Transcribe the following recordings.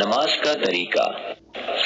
نماز کا طریقہ: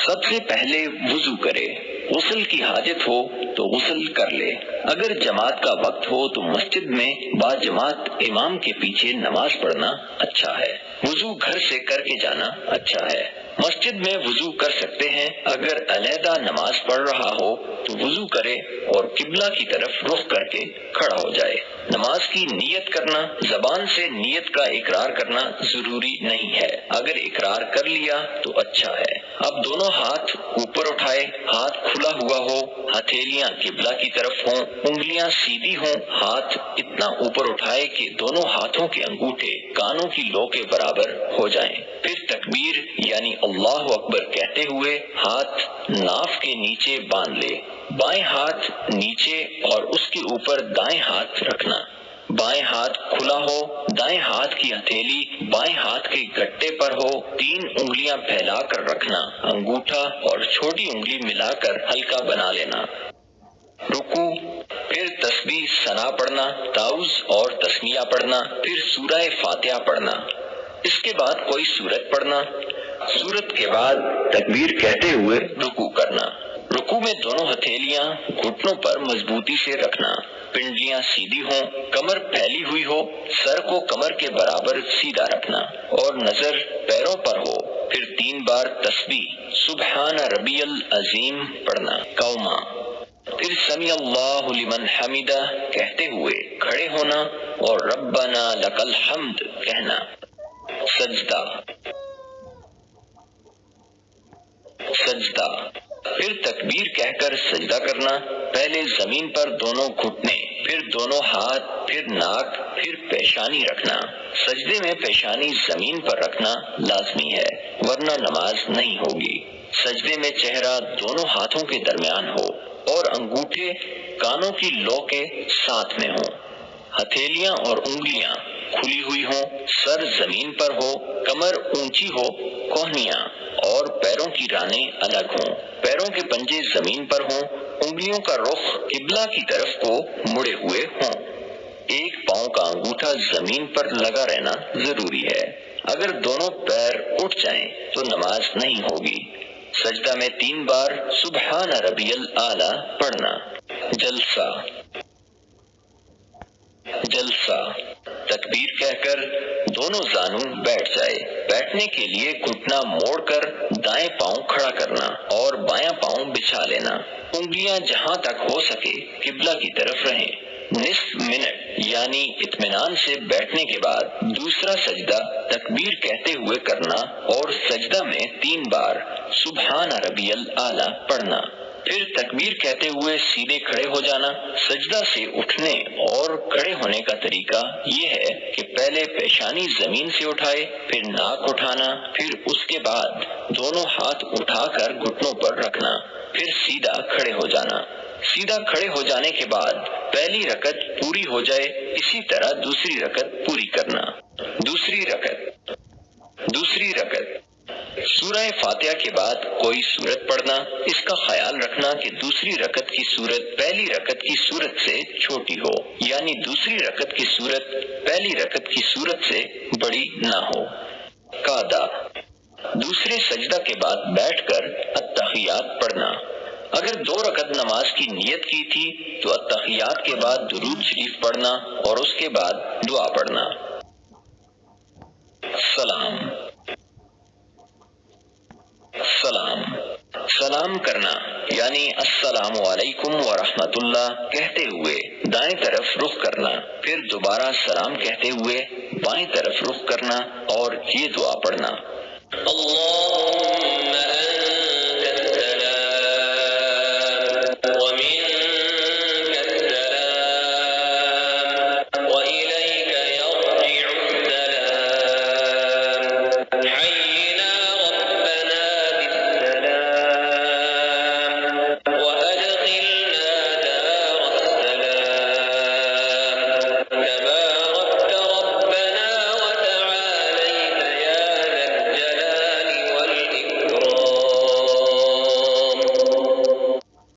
سب سے پہلے وضو کرے، غسل کی حاجت ہو تو غسل کر لے، اگر جماعت کا وقت ہو تو مسجد میں با جماعت امام کے پیچھے نماز پڑھنا اچھا ہے، وضو گھر سے کر کے جانا اچھا ہے۔ مسجد میں وضو کر سکتے ہیں، اگر علیحدہ نماز پڑھ رہا ہو تو وضو کرے اور قبلہ کی طرف رخ کر کے کھڑا ہو جائے۔ نماز کی نیت کرنا: زبان سے نیت کا اقرار کرنا ضروری نہیں ہے، اگر اقرار کر لیا تو اچھا ہے۔ اب دونوں ہاتھ اوپر اٹھائے، ہاتھ کھلا ہوا ہو، ہتھیلیاں قبلہ کی طرف ہوں، انگلیاں سیدھی ہوں، ہاتھ اتنا اوپر اٹھائے کہ دونوں ہاتھوں کے انگوٹھے کانوں کی لو کے برابر ہو جائیں، پھر تکبیر یعنی اللہ اکبر کہتے ہوئے ہاتھ ناف کے نیچے باندھ لے، بائیں ہاتھ نیچے اور اس کے اوپر دائیں ہاتھ رکھنا، بائیں ہاتھ کھلا ہو، دائیں ہاتھ کی ہتھیلی بائیں ہاتھ کے گٹے پر ہو، 3 انگلیاں پھیلا کر رکھنا، انگوٹھا اور چھوٹی انگلی ملا کر ہلکا بنا لینا۔ رکوع: پھر تسبیح ثنا پڑھنا، تعوذ اور تسمیہ پڑھنا، پھر سورہ فاتحہ پڑھنا، اس کے بعد کوئی سورت پڑھنا، سورت کے بعد تکبیر کہتے ہوئے رکوع کرنا۔ رکوع میں دونوں ہتھیلیاں گھٹنوں پر مضبوطی سے رکھنا، پنڈلیاں سیدھی ہوں، کمر پھیلی ہوئی ہو، سر کو کمر کے برابر سیدھا رکھنا اور نظر پیروں پر ہو، پھر 3 بار تسبیح سبحان ربی العظیم پڑھنا، قوما، پھر سمیع اللہ لمن حمدہ کہتے ہوئے کھڑے ہونا اور ربنا لک الحمد کہنا۔ سجدہ: پھر تکبیر کہہ کر سجدہ کرنا، پہلے زمین پر دونوں گھٹنے، پھر دونوں ہاتھ، پھر ناک، پھر پیشانی رکھنا، سجدے میں پیشانی زمین پر رکھنا لازمی ہے ورنہ نماز نہیں ہوگی۔ سجدے میں چہرہ دونوں ہاتھوں کے درمیان ہو اور انگوٹھے کانوں کی لو کے ساتھ میں ہوں، ہتھیلیاں اور انگلیاں کھلی ہوئی ہوں، سر زمین پر ہو، کمر اونچی ہو، کوہنیاں اور پیروں کی رانیں الگ ہوں، پیروں کے پنجے زمین پر ہوں، انگلیوں کا رخ قبلہ کی طرف کو مڑے ہوئے ہوں، ایک پاؤں کا انگوٹھا زمین پر لگا رہنا ضروری ہے، اگر دونوں پیر اٹھ جائیں تو نماز نہیں ہوگی۔ سجدہ میں 3 بار سبحان ربی الاعلی پڑھنا۔ جلسہ: تکبیر کہہ کر دونوں زانو بیٹھ جائے، بیٹھنے کے لیے گھٹنا موڑ کر دائیں پاؤں کھڑا کرنا اور بایاں پاؤں بچھا لینا، انگلیاں جہاں تک ہو سکے قبلہ کی طرف رہیں، نصف منٹ یعنی اطمینان سے بیٹھنے کے بعد دوسرا سجدہ تکبیر کہتے ہوئے کرنا اور سجدہ میں 3 بار سبحان ربی الاعلی پڑھنا، پھر تکبیر کہتے ہوئے سیدھے کھڑے ہو جانا۔ سجدہ سے اٹھنے اور کھڑے ہونے کا طریقہ یہ ہے کہ پہلے پیشانی زمین سے اٹھائے، پھر ناک اٹھانا، پھر اس کے بعد دونوں ہاتھ اٹھا کر گھٹنوں پر رکھنا، پھر سیدھا کھڑے ہو جانا۔ سیدھا کھڑے ہو جانے کے بعد پہلی رکعت پوری ہو جائے، اسی طرح دوسری رکعت پوری کرنا۔ دوسری رکعت سورہ فاتحہ کے بعد کوئی سورت پڑھنا، اس کا خیال رکھنا کہ دوسری رکعت کی سورت پہلی رکعت کی سورت سے چھوٹی ہو، یعنی دوسری رکعت کی سورت پہلی رکعت کی سورت سے بڑی نہ ہو۔ قعدہ: دوسرے سجدہ کے بعد بیٹھ کر التحیات پڑھنا، اگر 2 رکعت نماز کی نیت کی تھی تو التحیات کے بعد درود شریف پڑھنا اور اس کے بعد دعا پڑھنا۔ سلام کرنا یعنی السلام علیکم ورحمۃ اللہ کہتے ہوئے دائیں طرف رخ کرنا، پھر دوبارہ سلام کہتے ہوئے بائیں طرف رخ کرنا اور یہ دعا پڑھنا: اللہم